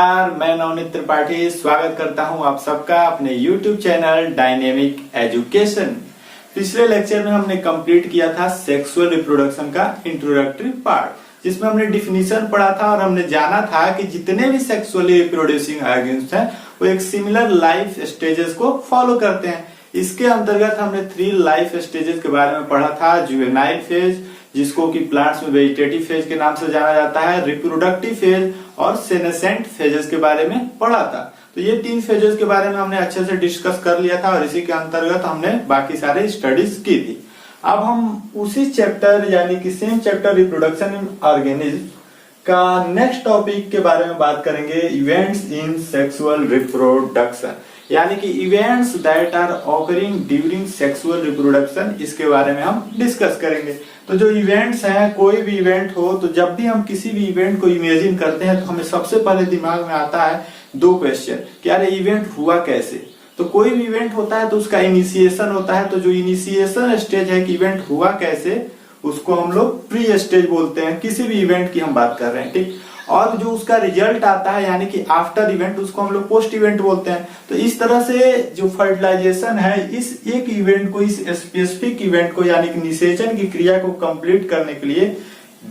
नमस्कार, मैं नवनीत त्रिपाठी स्वागत करता हूं आप सबका अपने YouTube चैनल डायनेमिक एजुकेशन। पिछले लेक्चर में हमने कंप्लीट किया था सेक्सुअल रिप्रोडक्शन का इंट्रोडक्टरी पार्ट, जिसमें हमने डिफिनीशन पढ़ा था और हमने जाना था कि जितने भी सेक्सुअली रिप्रोड्यूसिंग ऑर्गन्स हैं वो एक सिमिलर लाइफ स्टेजेस को फॉलो करते हैं। इसके अंतर्गत हमने 3 लाइफ स्टेजेस के बारे में पढ़ा था। जुवेनाइल फेज, जिसको कि प्लांट्स में वेजिटेटिव फेज के नाम से जाना जाता है, रिप्रोडक्टिव फेज और सेनेसेंट फेजेस के बारे में पढ़ा था। तो ये 3 फेजेस के बारे में हमने अच्छे से डिस्कस कर लिया था और इसी के अंतर्गत हमने बाकी सारे स्टडीज की थी। अब हम उसी चैप्टर यानी कि same chapter reproduction in organism का नेक्स्ट टॉपिक के बारे में बात करेंगे, इवेंट्स इन सेक्सुअल रिप्रोडक्शन, यानी कि events that are occurring during sexual reproduction. इसके बारे में हम डिस्कस करेंगे। तो जो इवेंट्स हैं, कोई भी इवेंट हो, तो जब भी हम किसी भी इवेंट को इमेजिन करते हैं तो हमें सबसे पहले दिमाग में आता है 2 क्वेश्चन कि यार इवेंट हुआ कैसे। तो कोई भी इवेंट होता है तो उसका इनिशिएशन होता है। तो जो इनिशिएशन स्टेज है कि इवेंट हुआ कैसे, उसको हम लोग प्री स्टेज बोलते हैं। किसी भी इवेंट की हम बात कर रहे हैं, ठीक। और जो उसका रिजल्ट आता है यानी कि आफ्टर इवेंट, उसको हम लोग पोस्ट इवेंट बोलते हैं। तो इस तरह से जो फर्टिलाइजेशन है, इस एक इवेंट को, इस स्पेसिफिक इवेंट को यानी कि निषेचन की क्रिया को कंप्लीट करने के लिए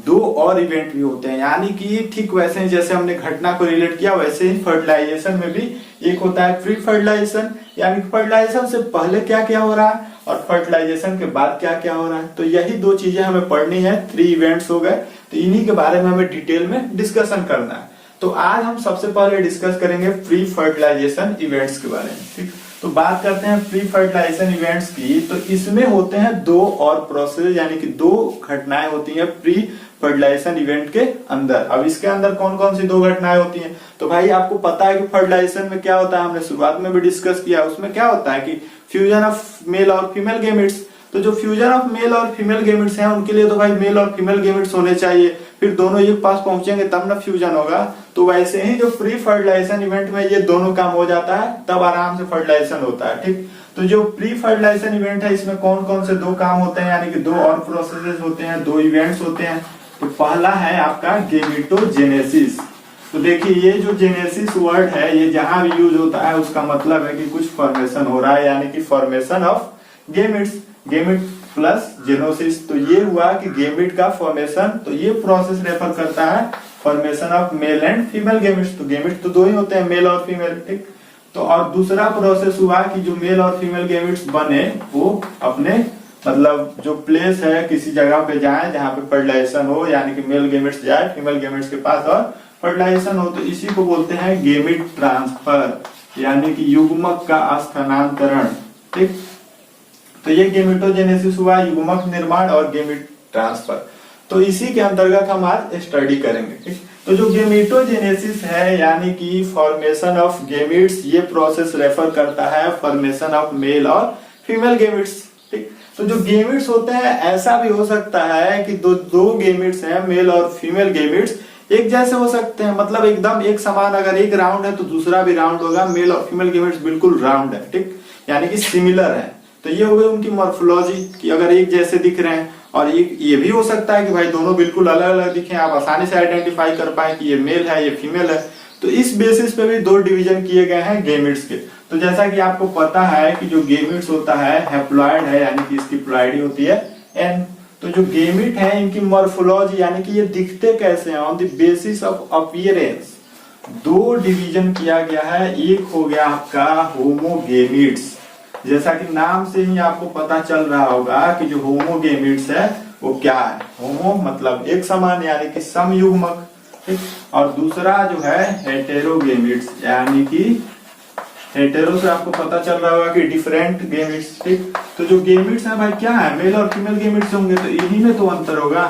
2 और इवेंट भी होते हैं। यानी कि ठीक वैसे ही जैसे हमने घटना को रिलेट किया, वैसे ही फर्टिलाइजेशन में भी एक होता है प्री फर्टिलाइजेशन, यानी कि फर्टिलाइजेशन से पहले क्या क्या हो रहा है और फर्टिलाइजेशन के बाद क्या क्या हो रहा है। तो यही 2 चीजें हमें पढ़नी है। 3 इवेंट्स हो गए, तो इन्हीं के बारे में हमें डिटेल में डिस्कशन करना है। तो आज हम सबसे पहले डिस्कस करेंगे प्री फर्टिलाइजेशन इवेंट्स के बारे में, ठीक। तो बात करते हैं प्री फर्टिलाइजेशन इवेंट्स की। तो इसमें होते हैं 2 और प्रोसेस, यानी कि 2 घटनाएं होती हैं प्री फर्टिलाइजेशन इवेंट के अंदर। अब इसके अंदर कौन कौन सी 2 घटनाएं होती हैं, तो भाई आपको पता है कि फर्टिलाइजेशन में क्या होता है, हमने शुरुआत में भी डिस्कस किया। उसमें क्या होता है कि फ्यूजन ऑफ मेल और फीमेल गेमेट्स। तो जो फ्यूजन ऑफ मेल और फीमेल गेमेट्स हैं, उनके लिए तो भाई मेल और फीमेल गेमेट्स होने चाहिए, फिर दोनों एक पास पहुंचेंगे तब ना फ्यूजन होगा। तो वैसे ही जो प्री फर्टिलाइजेशन इवेंट में ये दोनों काम हो जाता है, तब आराम से फर्टिलाइजेशन होता है, ठीक। तो जो प्री फर्टिलाइजेशन इवेंट है, इसमें कौन कौन से 2 काम होते हैं, यानी कि 2 और प्रोसेसेस होते हैं, 2 इवेंट्स होते हैं। तो पहला है आपका गेमेटोजेनेसिस। तो देखिए, ये जो जेनेसिस वर्ड है, ये जहां भी यूज होता है उसका मतलब है कि कुछ फॉर्मेशन हो रहा है, यानी कि formation of gametes, gamete plus genesis. तो ये हुआ कि गेमिट का फॉर्मेशन। तो ये प्रोसेस रेफर करता है formation of male and female gametes. तो गेमिट तो 2 ही होते हैं, मेल और फीमेल, ठीक। तो और दूसरा प्रोसेस हुआ कि जो मेल और फीमेल गेमिट्स बने वो अपने मतलब जो प्लेस है किसी जगह पे जाए जहां पे फर्टिलाइजेशन हो, यानी कि मेल गेमिट्स जाए फीमेल गेमिट्स के पास और फर्टिलाइजेशन हो। तो इसी को बोलते हैं गेमिट ट्रांसफर, यानी कि युग्मक का स्थानांतरण, ठीक। तो ये गेमेटोजेनेसिस हुआ, युग्मक निर्माण और गेमिट ट्रांसफर। तो इसी के अंतर्गत हम आज स्टडी करेंगे, ठीक। तो जो गेमेटोजेनेसिस है यानी कि फॉर्मेशन ऑफ गेमिट्स, ये प्रोसेस रेफर करता है फॉर्मेशन ऑफ मेल और फीमेल गेमिट्स, ठीक। तो जो गेमिट्स होते हैं, ऐसा भी हो सकता है कि दो गेमिट्स हैं, मेल और फीमेल गेमिट्स एक जैसे हो सकते हैं, मतलब एकदम एक समान। अगर एक राउंड है तो दूसरा भी राउंड होगा। मेल और फीमेल गेमिट्स बिल्कुल राउंड है, ठीक, यानी कि सिमिलर है। तो ये हो गई उनकी मॉर्फोलॉजी कि अगर एक जैसे दिख रहे हैं। और ये भी हो सकता है कि भाई दोनों बिल्कुल अलग अलग दिखें, आप आसानी से आइडेंटिफाई कर पाए कि ये मेल है ये फीमेल है। तो इस बेसिस पे भी 2 डिवीजन किए गए हैं गेमिट्स के। तो जैसा कि आपको पता है कि जो गेमिट्स होता है हैप्लॉइड है, यानी कि इसकी प्लॉइडी होती है N। तो जो गेमिट है, इनकी मॉर्फोलॉजी यानी कि ये दिखते कैसे हैं, on the basis of appearance 2 division किया गया है। एक हो गया आपका होमोगेमिट्स, जैसा कि नाम से ही आपको पता चल रहा होगा कि जो होमोगेमिट्स है वो क्या है। होमो मतलब एक समान, यानी कि समयुग्मक, ठीक। और दूसरा जो है हेटेरोगेमिट्स, यानी कि हेटेरो से आपको पता चल रहा होगा कि डिफरेंट गेमिट्स, ठीक। तो जो गेमिट्स हैं भाई क्या है, मेल और फीमेल गेमिट्स होंगे, तो इन्हीं में तो अंतर होगा।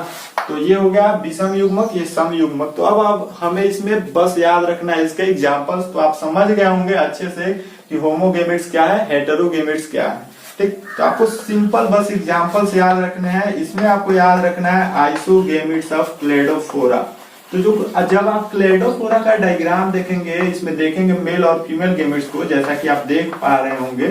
तो ये हो गया विषम युग्मक, ये समयुग्मक। तो अब हमें इसमें बस याद रखना है इसके एग्जांपल्स। तो आप समझ गए होंगे अच्छे से कि होमोगेमिट्स क्या है, हेटेरोगेमिट्स क्या है, ठीक। तो आपको सिंपल बस एग्जांपल्स याद रखने हैं। इसमें आपको याद रखना है आइसोगेमिट्स ऑफ क्लेडोफोरा। तो जो जब आप क्लेडोफोरा का डायग्राम देखेंगे, इसमें देखेंगे मेल और फीमेल गेमिट्स को, जैसा कि आप देख पा रहे होंगे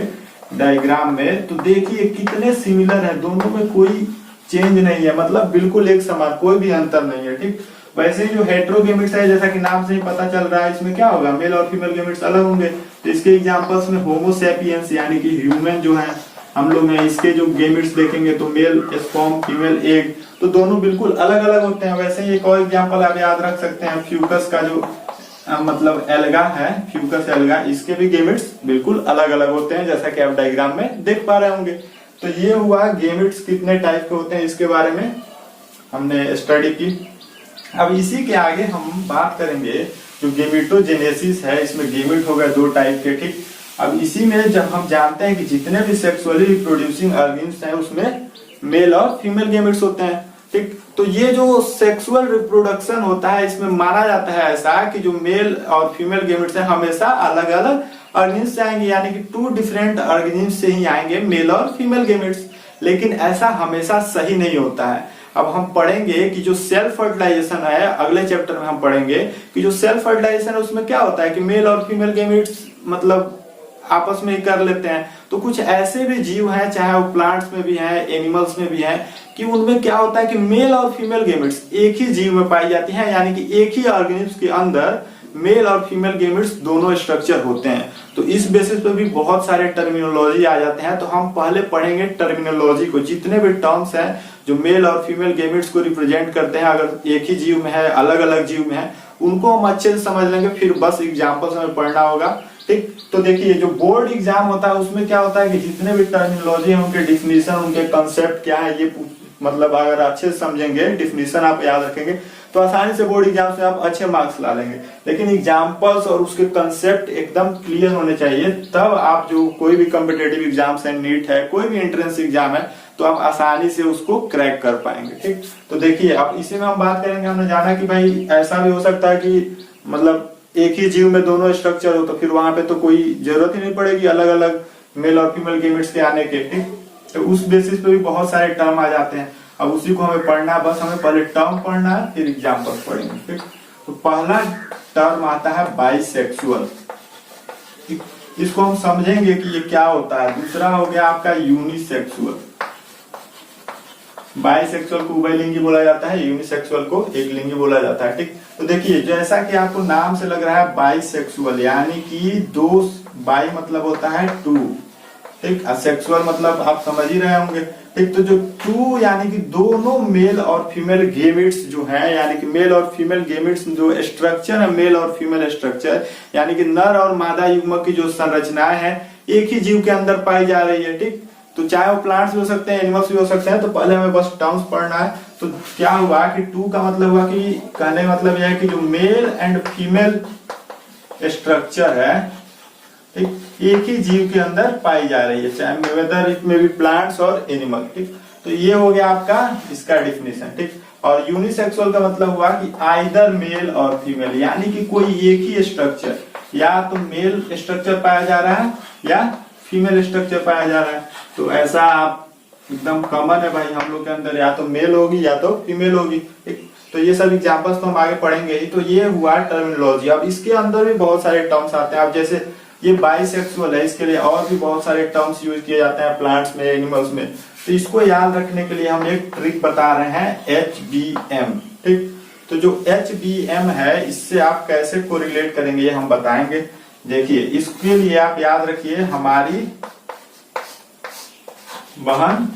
डायग्राम में। तो देखिए कितने सिमिलर है, दोनों में कोई चेंज नहीं है, मतलब बिल्कुल एक समान, कोई भी अंतर नहीं है, ठीक। वैसे ही जो हेटेरोगेमेट्स है, जैसा कि नाम से ही पता चल रहा है, इसमें क्या होगा, मेल और फीमेल गेमेट्स अलग होंगे। तो इसके एग्जांपल्स में होमोसेपियंस यानी कि ह्यूमन जो है हम लोग हैं, इसके जो गेमेट्स देखेंगे तो मेल स्पर्म फीमेल एग, तो दोनों बिल्कुल अलग अलग होते हैं। वैसे ही एक और एग्जांपल आप याद रख सकते हैं, फ्यूकस का जो मतलब एल्गा है, फ्यूकस एल्गा, इसके भी गेमेट्स बिल्कुल अलग अलग होते हैं, जैसा कि आप डायग्राम में देख पा रहे होंगे। तो ये हुआ गेमेट्स कितने टाइप के होते हैं, इसके बारे में हमने स्टडी की। अब इसी के आगे हम बात करेंगे जो गेमेटोजेनेसिस है, इसमें गेमेट हो गए दो टाइप के, ठीक। अब इसी में जब हम जानते हैं कि जितने भी सेक्सुअली रिप्रोड्यूसिंग ऑर्गेन्स हैं उसमें मेल और फीमेल गेमेट्स होते हैं, ठीक। तो ये जो सेक्सुअल रिप्रोडक्शन होता है इसमें माना जाता है ऐसा कि जो मेल और फीमेल गेमेट्स हैं हमेशा अलग अलग ऑर्गेन्स से आएंगे, यानी कि 2 डिफरेंट ऑर्गेन्स से ही आएंगे मेल और फीमेल गेमेट्स। लेकिन ऐसा हमेशा सही नहीं होता है। अब हम पढ़ेंगे कि जो सेल्फ फर्टिलाइजेशन है, अगले चैप्टर में हम पढ़ेंगे कि जो सेल्फ फर्टिलाइजेशन है उसमें क्या होता है कि मेल और फीमेल गेमेट्स मतलब आपस में ही कर लेते हैं। तो कुछ ऐसे भी जीव हैं, चाहे वो प्लांट्स में भी हैं, एनिमल्स में भी हैं, कि उनमें क्या होता है कि मेल और फीमेल गेमेट्स एक ही जीव में पाई जाती हैं, यानी कि एक ही ऑर्गेनिज्म के अंदर मेल और फीमेल गेमेट्स दोनों स्ट्रक्चर होते हैं। तो इस बेसिस पे भी बहुत सारे टर्मिनोलॉजी आ जाते हैं। तो हम पहले पढ़ेंगे टर्मिनोलॉजी को, जितने भी टर्म्स हैं जो मेल और फीमेल गेमेट्स को रिप्रेजेंट करते हैं, अगर एक ही जीव में है, अलग अलग जीव में है, उनको हम अच्छे से समझ लेंगे, फिर बस एग्जाम्पल्स हमें पढ़ना होगा, ठीक। तो देखिए जो बोर्ड एग्जाम होता है उसमें क्या होता है कि जितने भी टर्मिनोलॉजी है उनके डिफिनीशन, उनके कंसेप्ट क्या है, ये मतलब अगर अच्छे से समझेंगे, डिफिनीशन आप याद रखेंगे तो आसानी से बोर्ड एग्जाम से आप अच्छे मार्क्स ला लेंगे। लेकिन एग्जाम्पल्स और उसके कंसेप्ट एकदम क्लियर होने चाहिए, तब आप जो कोई भी कॉम्पिटेटिव एग्जाम्स है, नीट है, कोई भी एंट्रेंस एग्जाम है, तो आप आसानी से उसको क्रैक कर पाएंगे, ठीक। तो देखिए अब इसी में हम बात करेंगे, हमने जाना कि भाई ऐसा भी हो सकता है कि मतलब एक ही जीव में दोनों स्ट्रक्चर हो, तो फिर वहां पे तो कोई जरूरत ही नहीं पड़ेगी अलग अलग मेल और फीमेल गेमेट्स के आने के, ठीक। तो उस बेसिस पे भी बहुत सारे टर्म आ जाते हैं। अब उसी को हमें पढ़ना है, बस हमें पहले टर्म पढ़ना है, फिर एग्जाम्पल पढ़ेंगे, ठीक। तो पहला टर्म आता है बाइसेक्सुअल, इसको हम समझेंगे कि ये क्या होता है। दूसरा हो गया आपका यूनिसेक्सुअल। बाइसेक्सुअल को उभयलिंगी बोला जाता है, यूनिसेक्सुअल को एकलिंगी बोला जाता है, ठीक। तो देखिए जैसा कि आपको नाम से लग रहा है बाइसेक्सुअल, यानी कि दो, बाई मतलब होता है 2, ठीक। सेक्सुअल मतलब आप समझ ही रहे होंगे, ठीक। तो जो 2 यानी कि दोनों मेल और फीमेल गेमेट्स जो है, यानी कि मेल और फीमेल गेमेट्स जो स्ट्रक्चर है, मेल और फीमेल स्ट्रक्चर, यानी कि नर और मादा युग्मक की जो संरचनाएं हैं एक ही जीव के अंदर पाई जा रही है, ठीक। तो चाहे वो प्लांट्स भी हो सकते हैं, एनिमल्स भी हो सकते हैं। तो पहले हमें बस टर्म्स पढ़ना है। तो क्या हुआ कि 2 का मतलब हुआ कि कहने मतलब यह है कि जो मेल एंड फीमेल स्ट्रक्चर है, ठीक, एक ही जीव के अंदर पाई जा रही है, चाहे वेदर इट में भी प्लांट्स और एनिमल, ठीक। तो ये हो गया आपका इसका डिफिनेशन, ठीक। और यूनिसेक्सुअल का मतलब हुआ कि आइदर मेल और फीमेल, यानी कि कोई एक ही स्ट्रक्चर, या तो मेल स्ट्रक्चर पाया जा रहा है या फीमेल स्ट्रक्चर पाया जा रहा है। तो ऐसा आप एकदम कॉमन है भाई, हम लोग के अंदर या तो मेल होगी या तो फीमेल होगी, ठीक। तो ये सब एग्जांपल्स तो हम आगे पढ़ेंगे ही। तो ये हुआ टर्मिनोलॉजी। अब इसके अंदर भी बहुत सारे टर्म्स आते हैं। अब जैसे ये बाइसेक्सुअल है, इसके लिए और भी बहुत सारे टर्म्स यूज किए जाते हैं प्लांट्स में, एनिमल्स में। तो इसको याद रखने के लिए हम एक ट्रिक बता रहे हैं, HBM, ठीक। तो जो HBM है इससे आप कैसे कोरिलेट करेंगे ये हम बताएंगे। देखिए इसके लिए आप याद रखिए हमारी बहन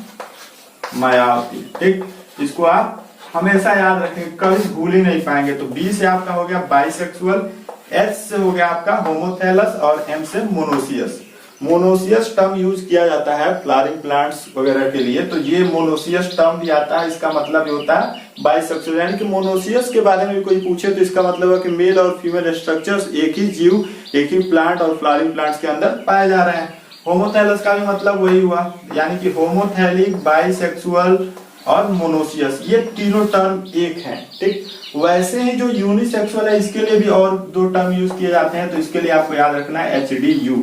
मायावती, ठीक। इसको आप हमेशा याद रखेंगे, कभी भूल ही नहीं पाएंगे। तो B से आपका हो गया बाइसेक्सुअल, H से हो गया आपका होमोथैलस और M से मोनोसियस। मोनोसियस टर्म यूज किया जाता है फ्लावरिंग प्लांट्स वगैरह के लिए। तो ये मोनोसियस टर्म भी आता है, इसका मतलब ये होता है बाइसेक्सुअल। यानी कि मोनोसियस के बारे में कोई पूछे तो इसका मतलब है कि मेल और फीमेल स्ट्रक्चर्स एक ही जीव, एक ही प्लांट और फ्लावरिंग प्लांट्स के अंदर पाए जा रहे हैं। होमोथैलस का भी मतलब वही हुआ, यानी कि होमोथैलिक, बाइसेक्सुअल और मोनोसियस, ये तीनों टर्म एक हैं, ठीक। वैसे ही जो यूनिसेक्सुअल है इसके लिए भी और 2 टर्म यूज किए जाते हैं। तो इसके लिए आपको याद रखना है HDU।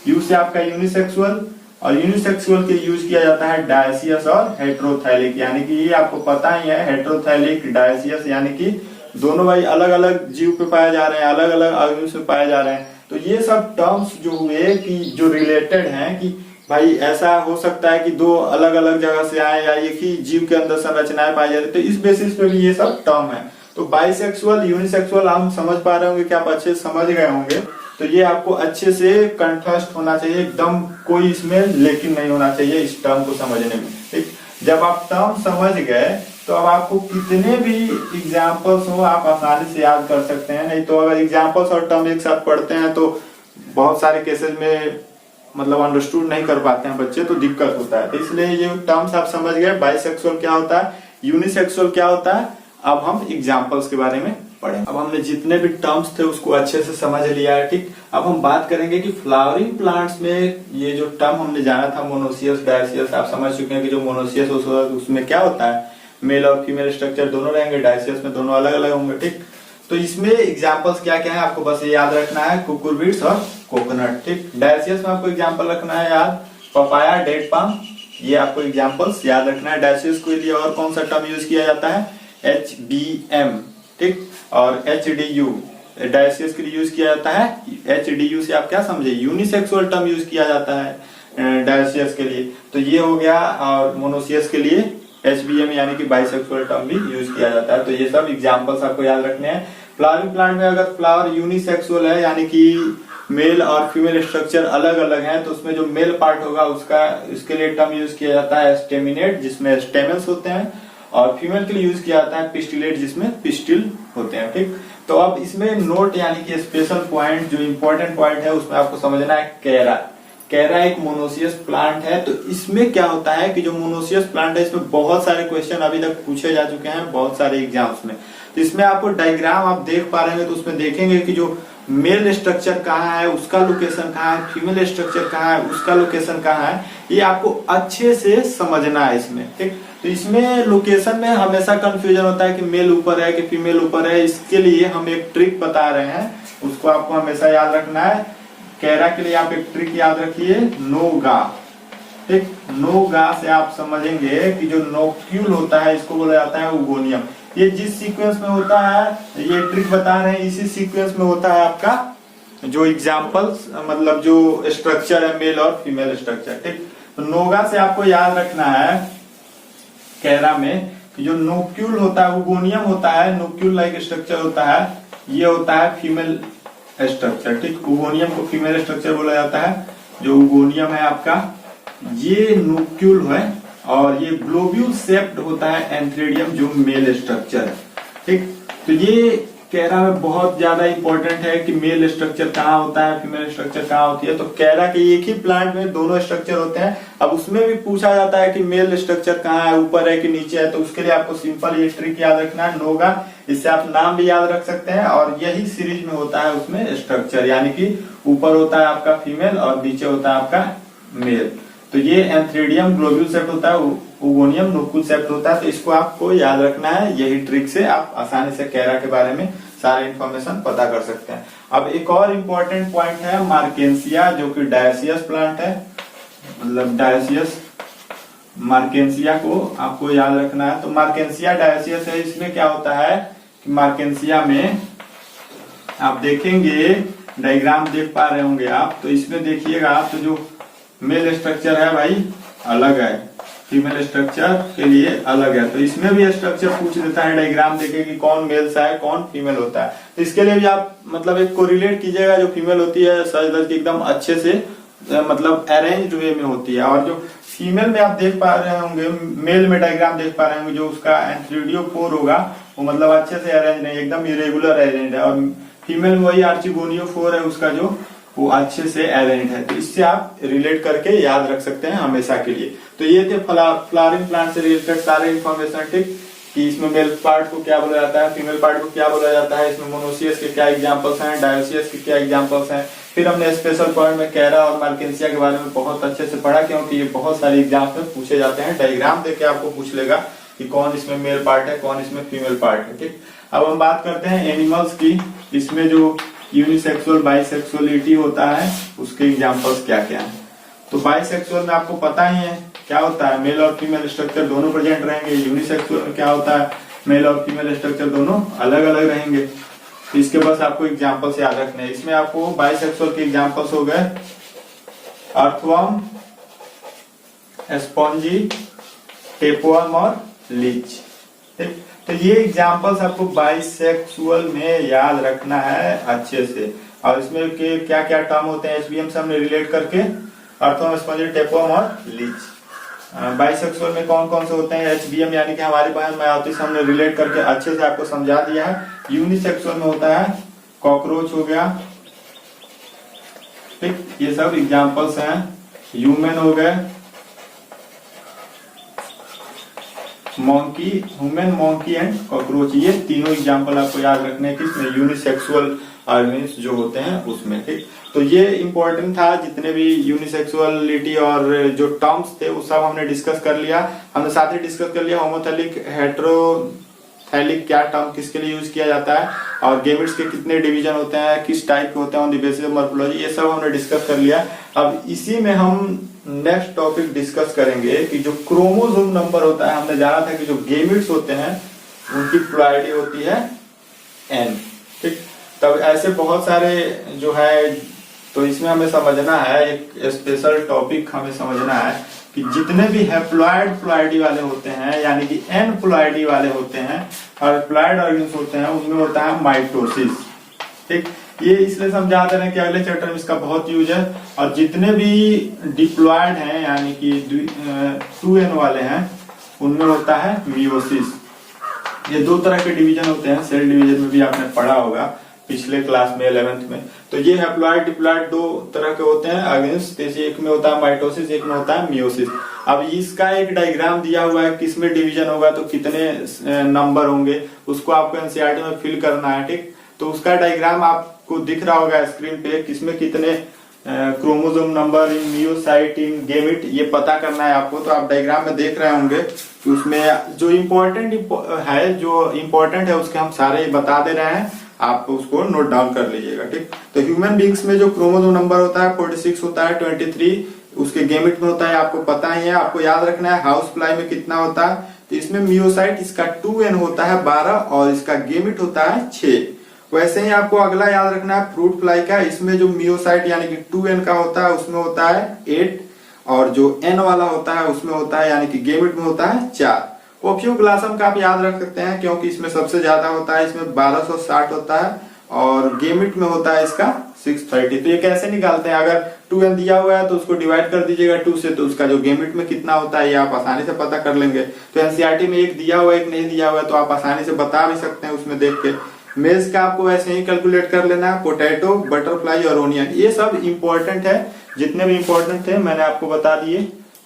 यू से आपका यूनिसेक्सुअल, और यूनिसेक्सुअल के यूज किया जाता है डायसियस और हेटेरोथैलिक, यानी कि ये आपको पता ही है, हेटेरोथैलिक, डायसियस, यानी कि दोनों भाई अलग अलग जीव पे पाए जा रहे हैं, अलग अलग ऑर्गेनिज्म पे पाए जा रहे हैं। तो ये सब टर्म्स जो हुए कि जो रिलेटेड हैं कि भाई ऐसा हो सकता है कि 2 अलग अलग जगह से आए या एक ही जीव के अंदर संरचनाएं पाई जा रही है, तो इस बेसिस पे भी ये सब टर्म है। तो बाइसेक्सुअल, यूनिसेक्सुअल हम समझ पा रहे होंगे कि आप अच्छे से समझ गए होंगे। तो ये आपको अच्छे से कंठस्थ होना चाहिए, एकदम कोई इसमें लेकिन नहीं होना चाहिए इस टर्म को समझने में। ठीक, जब आप टर्म समझ गए तो अब आपको कितने भी एग्जाम्पल्स हो आप आसानी से याद कर सकते हैं। नहीं तो अगर एग्जाम्पल्स और टर्म एक साथ पढ़ते हैं तो बहुत सारे केसेस में मतलब अंडरस्टूड नहीं कर पाते हैं बच्चे, तो दिक्कत होता है। तो इसलिए ये टर्म्स आप समझ गए, बाइसेक्सुअल क्या होता है, यूनिसेक्सुअल क्या होता है। अब हम एग्जाम्पल्स के बारे में पढ़ें। अब हमने जितने भी टर्म्स थे उसको अच्छे से समझ लिया है। ठीक, अब हम बात करेंगे कि फ्लावरिंग प्लांट्स में ये जो टर्म हमने जाना था मोनोसियस डायसियस, आप समझ चुके हैं कि जो मोनोसियस उसमें क्या होता है, मेल और फीमेल स्ट्रक्चर दोनों रहेंगे, डायसियस में दोनों अलग अलग होंगे। ठीक, तो इसमें एग्जाम्पल्स क्या क्या है आपको बस ये याद रखना है, कुकुरबिट्स और कोकोनट। ठीक, डायसियस में आपको एग्जाम्पल रखना है याद, पपाया, डेट पाम, ये आपको एग्जाम्पल्स याद रखना है। डायसियस के लिए और कौन सा टर्म यूज किया जाता है, HBM। ठीक, और HDU डायसियस के लिए यूज किया जाता है। HDU से आप क्या समझे, यूनिसेक्सुअल टर्म यूज किया जाता है डायसियस के लिए। तो ये हो गया, और मोनोसियस के लिए HBM यानी कि बाइसेक्सुअल टर्म भी यूज किया जाता है। तो ये सब एग्जाम्पल्स आपको याद रखने हैं। फ्लावरिंग प्लांट में अगर फ्लावर यूनिसेक्सुअल है यानी कि मेल और फीमेल स्ट्रक्चर अलग अलग है, तो उसमें जो मेल पार्ट होगा उसका इसके लिए टर्म यूज किया जाता है स्टेमिनेट, जिसमें स्टेमन्स होते हैं, और फीमेल के लिए यूज किया जाता है पिस्टिलेट, जिसमें पिस्टिल होते हैं। ठीक, तो अब इसमें नोट यानी कि स्पेशल पॉइंट, जो इंपॉर्टेंट पॉइंट है उसमें आपको समझना है कैरा। कैरा एक मोनोसियस प्लांट है। तो इसमें क्या होता है कि जो मोनोसियस प्लांट है इसमें बहुत सारे क्वेश्चन अभी तक पूछे जा चुके हैं बहुत सारे एग्जाम्स में। तो इसमें आपको डायग्राम आप देख पा रहे हैं, तो उसमें देखेंगे कि जो मेल स्ट्रक्चर कहाँ है उसका लोकेशन कहाँ है, फीमेल स्ट्रक्चर कहाँ है उसका लोकेशन कहाँ है, ये आपको अच्छे से समझना है इसमें। ठीक, तो इसमें लोकेशन में हमेशा कंफ्यूजन होता है कि मेल ऊपर है कि फीमेल ऊपर है। इसके लिए हम एक ट्रिक बता रहे हैं, उसको आपको हमेशा याद रखना है। कैरा के लिए आप एक ट्रिक याद रखिए, नोगा। ठीक, नोगा से आप समझेंगे कि जो नोक्यूल होता है इसको बोला जाता है उगोनियम। ये जिस सीक्वेंस में होता है, ये ट्रिक बता रहे हैं, इसी सीक्वेंस में होता है आपका जो एग्जाम्पल्स, मतलब जो स्ट्रक्चर है मेल और फीमेल स्ट्रक्चर। ठीक, तो नोगा से आपको याद रखना है कैरा में कि जो नोक्यूल होता है, उगोनियम होता है, नोक्यूल लाइक स्ट्रक्चर होता है, ये होता है फीमेल स्ट्रक्चर। ठीक, उगोनियम को फीमेल स्ट्रक्चर बोला जाता है। जो उगोनियम है आपका, ये नोक्यूल है, और ये ग्लोब्यूल शेप्ड होता है एंथ्रेडियम, जो मेल स्ट्रक्चर है। ठीक, तो ये कैरा में बहुत ज्यादा इंपॉर्टेंट है कि मेल स्ट्रक्चर कहाँ होता है, फीमेल स्ट्रक्चर कहाँ होती है। तो कैरा के एक ही प्लांट में दोनों स्ट्रक्चर होते हैं। अब उसमें भी पूछा जाता है कि मेल स्ट्रक्चर कहाँ है, ऊपर है कि नीचे है, तो उसके लिए आपको सिंपल ये ट्रिक याद रखना है, नोगा। इससे आप नाम भी याद रख सकते हैं, और यही सीरीज में होता है उसमें स्ट्रक्चर, यानी कि ऊपर होता है आपका फीमेल और नीचे होता है आपका मेल। तो ये एंथ्रेडियम ग्लोब्यूल सेप्ट होता है, उगोनियम नोक्यूल सेप्ट होता है। तो इसको आपको याद रखना है, यही ट्रिक से आप आसानी से कैरा के बारे में सारे इंफॉर्मेशन पता कर सकते हैं। अब एक और इम्पोर्टेंट पॉइंट है मार्केंसिया, जो कि डायसियस प्लांट है, मतलब डायसियस मार्केंसिया को आपको याद रखना है। तो मार्केंसिया डायसियस है, इसमें क्या होता है कि मार्केंसिया में आप देखेंगे, डायग्राम देख पा रहे होंगे आप, तो इसमें देखिएगा आप, तो जो मेल स्ट्रक्चर है भाई अलग है, फीमेल स्ट्रक्चर के लिए अलग है। तो इसमें भी स्ट्रक्चर पूछ देता है, डायग्राम देखे कि कौन मेल सा है कौन फीमेल होता है। तो इसके लिए भी आप मतलब एक को रिलेट कीजिएगा, जो फीमेल होती है सच धज के एकदम अच्छे से मतलब अरेंज्ड वे में होती है, और जो फीमेल में आप देख पा रहे होंगे, मेल में डायग्राम देख पा रहे होंगे, जो उसका एंथ्रीडियोफोर होगा वो मतलब अच्छे से अरेंज नहीं, एकदम इरेगुलर अरेंज है, और फीमेल में वही आर्चिगोनियोफोर है उसका, जो वो अच्छे से अरेंज है। तो इससे आप रिलेट करके याद रख सकते हैं हमेशा के लिए। तो ये थे फ्लावरिंग प्लांट से रिलेटेड सारे इंफॉर्मेशन। ठीक, कि इसमें मेल पार्ट को क्या बोला जाता है, फीमेल पार्ट को क्या बोला जाता है, इसमें मोनोसियस के क्या एग्जांपल्स हैं, डायोसियस के क्या एग्जांपल्स हैं। फिर हमने स्पेशल पॉइंट में कैरा और मार्केंसिया के बारे में बहुत अच्छे से पढ़ा, क्योंकि ये बहुत सारे एग्जाम्स में पूछे जाते हैं। डायग्राम देके आपको पूछ लेगा कि कौन इसमें मेल पार्ट है, कौन इसमें फीमेल पार्ट है। ठीक, अब हम बात करते हैं एनिमल्स की। इसमें जो यूनिसेक्सुअल बाइसेक्सुअलिटी होता है उसके एग्जांपल्स क्या क्या हैं। तो बाइसेक्सुअल में आपको पता ही है क्या होता है, मेल और फीमेल स्ट्रक्चर दोनों प्रेजेंट रहेंगे। यूनिसेक्सुअल में क्या होता है, मेल और फीमेल स्ट्रक्चर दोनों अलग अलग रहेंगे। तो इसके बस आपको एग्जांपल्स याद रखने हैं। इसमें आपको बाइसेक्सुअल के एग्जांपल्स हो गए अर्थवर्म, स्पॉन्जी, टेपवर्म और लीच। ठीक, तो ये एग्जांपल्स आपको बाइसेक्सुअल में याद रखना है अच्छे से। और इसमें के क्या क्या टर्म होते हैं एचबीएम से हमने रिलेट करके, अर्थों में टेपोम और लीच। बाइसेक्सुअल में कौन कौन से होते हैं एचबीएम यानी कि हमारी बहन मायावती से हमने रिलेट करके अच्छे से आपको समझा दिया है। यूनिसेक्सुअल में होता है कॉकरोच हो गया, ठीक, ये सब एग्जांपल्स हैं। ह्यूमन हो गए, monkey, human, monkey and cockroach, ये तीनों एग्जांपल आपको याद रखने की इसमें यूनिसेक्सुअल ऑर्गेनिज्म जो होते हैं उसमें, ठीक। तो ये इंपॉर्टेंट था, जितने भी यूनिसेक्सुअलिटी और जो टर्म्स थे वो सब हमने डिस्कस कर लिया। हमने साथ ही डिस्कस कर लिया होमोथैलिक, हेट्रोथैलिक क्या टर्म किसके लिए यूज किया जाता है, और गेमेट्स के कितने डिवीजन होते हैं, किस टाइप के होते हैं on the basis of morphology, ये सब हमने डिस्कस कर लिया। अब इसी में हम नेक्स्ट टॉपिक डिस्कस करेंगे कि जो क्रोमोसोम नंबर होता है, हमने जाना था कि जो गेमेट्स होते हैं उनकी प्लॉइडी होती है n, ठीक। तब ऐसे बहुत सारे जो है, तो इसमें हमें समझना है, एक स्पेशल टॉपिक हमें समझना है कि जितने भी हैप्लॉइड प्लॉइडी वाले होते हैं यानी कि n प्लॉइडी वाले होते हैं और प्लॉइड ऑर्गेन्स होते हैं, उसमें होता है माइटोसिस, ठीक। ये इसलिए समझा दे रहे हैं कि अगले चैप्टर में इसका बहुत यूज है। और जितने भी डिप्लॉइड हैं यानी कि 2n वाले हैं उनमें होता है मियोसिस। ये दो तरह के डिवीजन होते हैं, सेल डिवीजन में भी आपने पढ़ा होगा पिछले क्लास में 11th में। तो ये हैप्लॉइड डिप्लॉइड दो तरह के होते हैं ऑर्गेन्स, जैसे एक में होता है माइटोसिस, एक में होता है मियोसिस। अब इसका एक डायग्राम दिया हुआ है, किसमें डिवीजन होगा तो कितने नंबर होंगे, उसको आपको एनसीईआरटी में फिल करना है, ठीक। तो उसका डायग्राम आपको दिख रहा होगा स्क्रीन पे, किसमें कितने chromosome number in meiocyte in gamete, ये पता करना है आपको। तो आप डायग्राम में देख रहे होंगे कि उसमें जो इम्पोर्टेंट है उसके हम सारे बता दे रहे हैं, आप उसको नोट डाउन कर लीजिएगा, ठीक। तो ह्यूमन बींग्स में जो क्रोमोसोम नंबर होता है 46 होता है, 23 उसके गेमिट में होता है, आपको पता ही है, आपको याद रखना है। हाउस फ्लाई में कितना होता है, तो इसमें मियोसाइट इसका 2n होता है 12 और इसका गेमिट होता है 6। वैसे ही आपको अगला याद रखना है फ्रूट फ्लाई का, इसमें जो मियोसाइट यानी कि 2n का होता है उसमें होता है 8 और जो n वाला होता है उसमें होता है यानी कि गेमिट में होता है 4। ओफियोग्लासम का आप याद रख सकते हैं क्योंकि इसमें सबसे ज्यादा होता है, इसमें 1260 होता है और गेमिट में होता है इसका 630। तो ये कैसे निकालते हैं, अगर 2n दिया हुआ है तो उसको डिवाइड कर दीजिएगा 2 से, तो उसका जो गेमिट में कितना होता है ये आप आसानी से पता कर लेंगे। तो एनसीईआरटी में एक दिया हुआ एक नहीं दिया हुआ है तो आप आसानी से बता भी सकते हैं उसमें देख के। मेज का आपको वैसे ही कैलकुलेट कर लेना है, पोटैटो, बटरफ्लाई और ओनियन, ये सब इंपॉर्टेंट है, जितने भी इंपॉर्टेंट थे मैंने आपको बता दिए,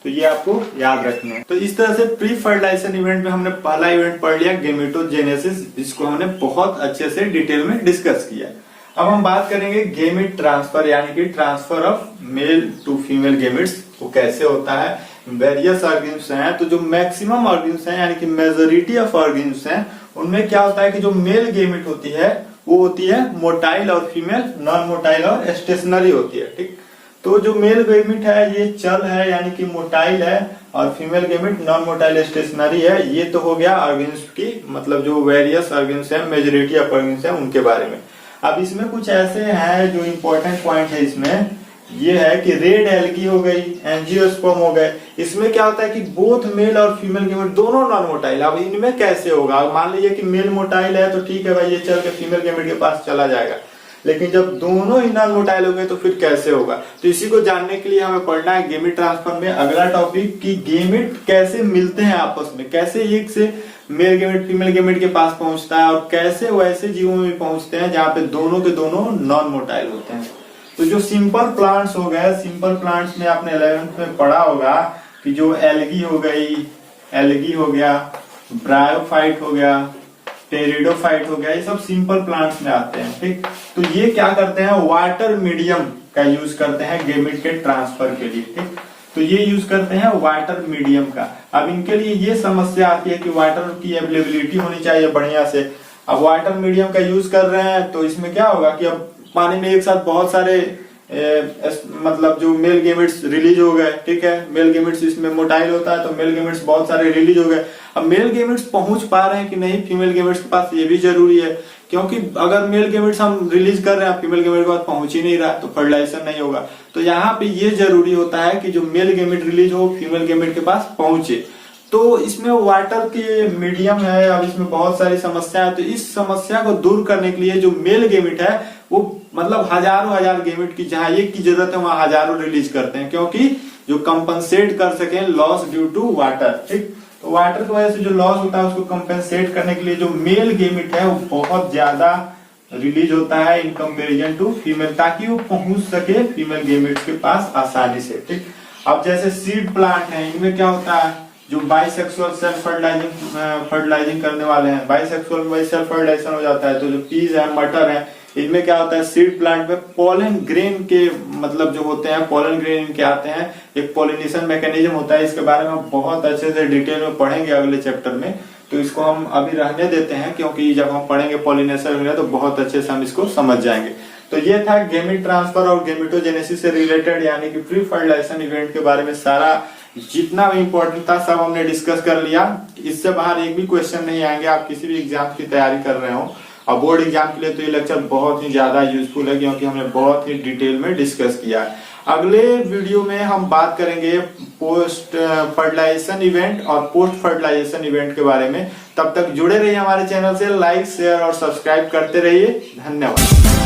तो ये आपको याद रखना है। तो इस तरह से प्री फर्टिलाइजेशन इवेंट में हमने पहला इवेंट पढ़ लिया गेमेटोजेनेसिस, जिसको हमने बहुत अच्छे से डिटेल में डिस्कस किया। अब हम बात करेंगे गेमेट ट्रांसफर यानी कि transfer of male to female gametes, वो कैसे होता है। वेरियस ऑर्गेन्स हैं, तो जो मैक्सिमम ऑर्गेन्स हैं यानी कि मेजोरिटी ऑफ ऑर्गेन्स हैं उनमें क्या होता है कि जो मेल गेमेट होती है वो होती है मोटाइल और फीमेल नॉन मोटाइल और स्टेशनरी होती है, ठीक। तो जो मेल गेमेट है ये चल है यानी कि मोटाइल है और female gamete non motile stationary है। ये तो हो गया ऑर्गेन्स की, मतलब जो वेरियस ऑर्गेन्स है, मेजोरिटी ऑफ ऑर्गेन्स है उनके बारे में। अब इसमें कुछ ऐसे हैं जो इम्पोर्टेंट पॉइंट है इसमें, ये है कि रेड एल्गी हो गई, एंजियोस्पर्म हो गए। इसमें क्या होता है कि बोथ मेल और फीमेल गेमेट दोनों नॉन मोटाइल। अब इनमें कैसे होगा, मान लीजिए कि मेल मोटाइल है तो ठीक है भाई, ये चल के फीमेल गेमेट के पास चला जाएगा, लेकिन जब दोनों ही नॉन मोटाइल हो गए तो फिर कैसे होगा। तो इसी को जानने के लिए हमें पढ़ना है गेमेट ट्रांसफर में अगला टॉपिक कि गेमेट कैसे मिलते हैं आपस में, कैसे एक से मेल गेमेट फीमेल गेमेट के पास पहुंचता है और कैसे वैसे जीवों में पहुंचते हैं जहां पे दोनों के दोनों नॉन मोटाइल होते हैं। तो जो सिंपल प्लांट्स हो गए, सिंपल प्लांट्स में आपने 11th में पढ़ा होगा कि जो एल्गी हो गई, एल्गी हो गया, ब्रायोफाइट हो गया, टेरिडोफाइट हो गया, ये सब सिंपल प्लांट्स में आते हैं, ठीक। तो ये क्या करते हैं, वाटर मीडियम का यूज करते हैं गेमेट के ट्रांसफर के लिए, ठीक। तो ये यूज करते हैं वाटर मीडियम का। अब इनके लिए ये समस्या आती है कि वाटर की अवेलेबिलिटी होनी चाहिए बढ़िया से। अब वाटर मीडियम का यूज कर रहे हैं तो इसमें क्या होगा कि अब पानी में एक साथ बहुत सारे मतलब जो मेल गेमेट्स रिलीज हो गए, ठीक है। मेल गेमेट्स इसमें मोटाइल होता है तो मेल गेमेट्स बहुत सारे रिलीज हो गए। अब मेल गेमेट्स पहुंच पा रहे हैं कि नहीं फीमेल गेमेट्स के पास, ये भी जरूरी है, क्योंकि अगर मेल गेमेट्स हम रिलीज कर रहे हैं फीमेल गेमेट के पास पहुंच ही नहीं रहा तो फर्टिलाइजेशन नहीं होगा। तो यहाँ पे ये जरूरी होता है कि जो मेल गेमेट रिलीज हो फीमेल गेमेट के पास पहुंचे। तो इसमें वाटर के मीडियम है, अब इसमें बहुत सारी समस्या है। तो इस समस्या को दूर करने के लिए जो मेल गेमिट है वो मतलब हजारों हजार गेमिट की जहां एक की जरूरत है वहां हजारों रिलीज करते हैं, क्योंकि जो कंपनसेट कर सके लॉस ड्यू टू वाटर। ठीक, तो वाटर की वजह से जो लॉस होता है उसको कंपनसेट करने के लिए जो मेल गेमिट है वो बहुत ज्यादा रिलीज होता है इन कंपेरिजन टू फीमेल, ताकि वो पहुंच सके फीमेल गेमिट के पास आसानी से। ठीक, अब जैसे सीड प्लांट है, इनमें क्या होता है, जो बाइसेक्सुअल सेल्फ फर्टिलाइजिंग करने वाले हैं, बाइसेक्सुअल में सेल्फ फर्टिलाइजेशन हो जाता है। तो जो पीज है, मटर है, इनमें क्या होता है, सीड प्लांट में पोलन ग्रेन के मतलब जो होते हैं, पोलन ग्रेन इनके आते हैं, एक पोलिनेशन मैकेनिज्म होता है। इसके बारे में बहुत अच्छे से डिटेल में पढ़ेंगे अगले चैप्टर में, तो इसको हम अभी रहने देते हैं, क्योंकि जब हम पढ़ेंगे पोलिनेशन वगैरह तो बहुत अच्छे से हम इसको समझ जाएंगे। तो ये था गेमिट ट्रांसफर और गेमिटोजेनेसिस से रिलेटेड यानी कि प्री फर्टिलाइजेशन इवेंट के बारे में सारा जितना भी इंपॉर्टेंट था सब हमने डिस्कस कर लिया। इससे बाहर एक भी क्वेश्चन नहीं आएंगे। आप किसी भी एग्जाम की तैयारी कर रहे हो और बोर्ड एग्जाम के लिए तो ये लेक्चर बहुत ही ज्यादा यूजफुल है, क्योंकि हमने बहुत ही डिटेल में डिस्कस किया है। अगले वीडियो में हम बात करेंगे पोस्ट फर्टिलाइजेशन इवेंट और पोस्ट फर्टिलाइजेशन इवेंट के बारे में। तब तक जुड़े रहिए हमारे चैनल से, लाइक शेयर और सब्सक्राइब करते रहिए। धन्यवाद।